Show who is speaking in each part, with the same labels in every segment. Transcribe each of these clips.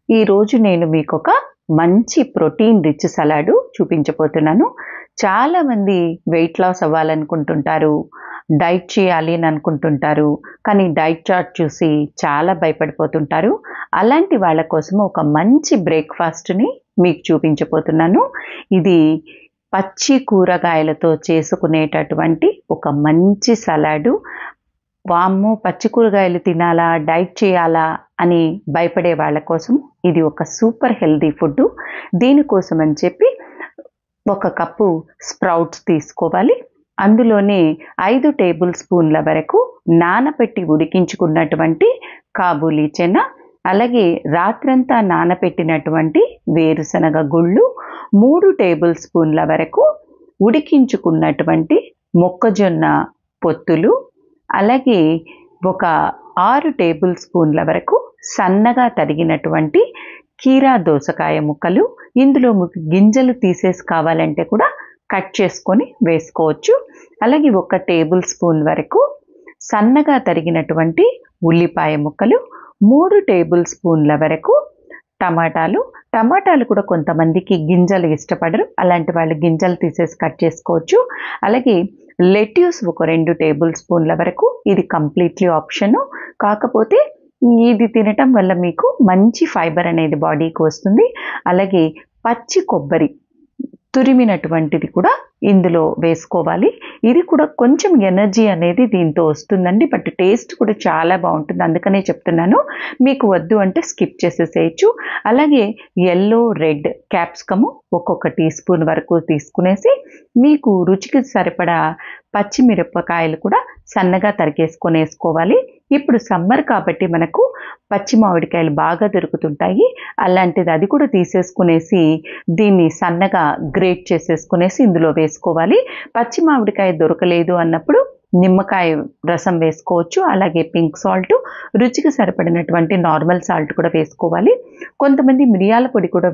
Speaker 1: ఈరోజు నేను మీకొక మంచి ప్రోటీన్ రిచ్ సలాడ్ చూపించబోతున్నాను. చాలామంది వెయిట్ లాస్ అవ్వాలనుకుంటుంటారు, డైట్ చేయాలి అని అనుకుంటుంటారు. కానీ డైట్ చార్ట్ చూసి చాలా భయపడిపోతుంటారు. అలాంటి వాళ్ళ కోసం ఒక మంచి బ్రేక్‌ఫాస్ట్‌ని మీకు చూపించబోతున్నాను. ఇది పచ్చి కూరగాయలతో చేసుకునేటటువంటి ఒక మంచి సలాడు. వామ్మో! పచ్చి కూరగాయలు తినాలా? డైట్ చేయాలా? అని భయపడే వాళ్ళ కోసం ఇది ఒక సూపర్ హెల్తీ ఫుడ్డు. దీనికోసం అని చెప్పి ఒక కప్పు స్ప్రౌట్స్ తీసుకోవాలి. అందులోనే 5 టేబుల్ స్పూన్ల వరకు నానబెట్టి ఉడికించుకున్నటువంటి కాబూలీ చెన, అలాగే రాత్రంతా నానబెట్టినటువంటి వేరుశనగ గుళ్ళు, 3 టేబుల్ స్పూన్ల వరకు ఉడికించుకున్నటువంటి మొక్కజొన్న పొత్తులు, అలాగే ఒక 6 టేబుల్ స్పూన్ల వరకు సన్నగా తరిగినటువంటి కీరా దోసకాయ ముక్కలు. ఇందులో మీకు గింజలు తీసేసి కావాలంటే కూడా కట్ చేసుకొని వేసుకోవచ్చు. అలాగే 1 టేబుల్ స్పూన్ వరకు సన్నగా తరిగినటువంటి ఉల్లిపాయ ముక్కలు, 3 టేబుల్ స్పూన్ల వరకు టమాటాలు కూడా కొంతమందికి గింజలు ఇష్టపడరు. అలాంటి వాళ్ళు గింజలు తీసేసి కట్ చేసుకోవచ్చు. అలాగే లెట్యూస్ ఒక 2 టేబుల్ స్పూన్ల వరకు. ఇది కంప్లీట్లీ ఆప్షను. కాకపోతే ఇది తినటం వల్ల మీకు మంచి ఫైబర్ అనేది బాడీకి వస్తుంది. అలాగే పచ్చి కొబ్బరి తురిమినటువంటిది కూడా ఇందులో వేసుకోవాలి. ఇది కూడా కొంచెం ఎనర్జీ అనేది దీంతో వస్తుందండి. బట్ టేస్ట్ కూడా చాలా బాగుంటుంది. అందుకనే చెప్తున్నాను. మీకు వద్దు అంటే స్కిప్ చేసేసేయచ్చు. అలాగే యెల్లో, రెడ్ క్యాప్సికము ఒక్కొక్క టీ స్పూన్ వరకు తీసుకునేసి, మీకు రుచికి సరిపడా పచ్చిమిరపకాయలు కూడా సన్నగా తరిగేసుకొని వేసుకోవాలి. ఇప్పుడు సమ్మర్ కాబట్టి మనకు పచ్చి మామిడికాయలు బాగా దొరుకుతుంటాయి. అలాంటిది అది కూడా తీసేసుకునేసి దీన్ని సన్నగా గ్రేట్ చేసేసుకునేసి ఇందులో వేసుకోవాలి. పచ్చి మామిడికాయ దొరకలేదు అన్నప్పుడు నిమ్మకాయ రసం వేసుకోవచ్చు. అలాగే పింక్ సాల్ట్, రుచికి సరిపడినటువంటి నార్మల్ సాల్ట్ కూడా వేసుకోవాలి. కొంతమంది మిరియాల పొడి కూడా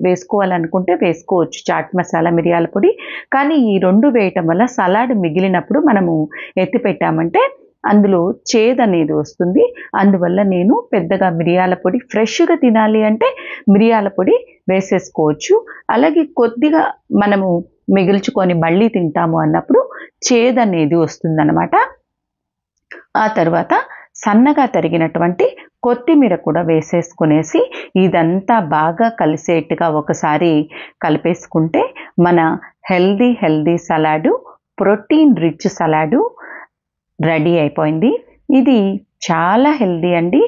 Speaker 1: వేసుకోవాలనుకుంటే వేసుకోవచ్చు, చాట్ మసాలా మిరియాల పొడి. కానీ ఈ 2 వేయటం వల్ల సలాడ్ మిగిలినప్పుడు మనము ఎత్తి పెట్టామంటే అందులో చేదు అనేది వస్తుంది. అందువల్ల నేను పెద్దగా మిరియాల పొడి, ఫ్రెష్గా తినాలి అంటే మిరియాల పొడి వేసేసుకోవచ్చు. అలాగే కొద్దిగా మనము మిగిల్చుకొని మళ్ళీ తింటాము అన్నప్పుడు చేదు అనేది వస్తుందన్నమాట. ఆ తర్వాత సన్నగా తరిగినటువంటి కొత్తిమీర కూడా వేసేసుకునేసి ఇదంతా బాగా కలిసేట్టుగా ఒకసారి కలిపేసుకుంటే మన healthy salad, protein rich salad ready అయిపోయింది. ఇది చాలా హెల్దీ అండి.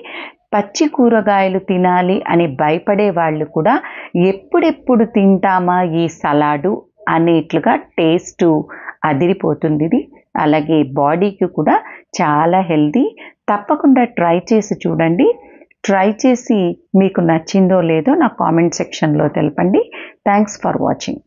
Speaker 1: పచ్చి కూరగాయలు తినాలి అని భయపడే వాళ్ళు కూడా ఎప్పుడెప్పుడు తింటామా ఈ సలాడు అనేట్లుగా టేస్టు అదిరిపోతుంది ఇది. అలాగే బాడీకి కూడా చాలా హెల్దీ. తప్పకుండా ట్రై చేసి చూడండి. ట్రై చేసి మీకు నచ్చిందో లేదో నా కామెంట్ సెక్షన్లో తెలపండి. Thanks for watching.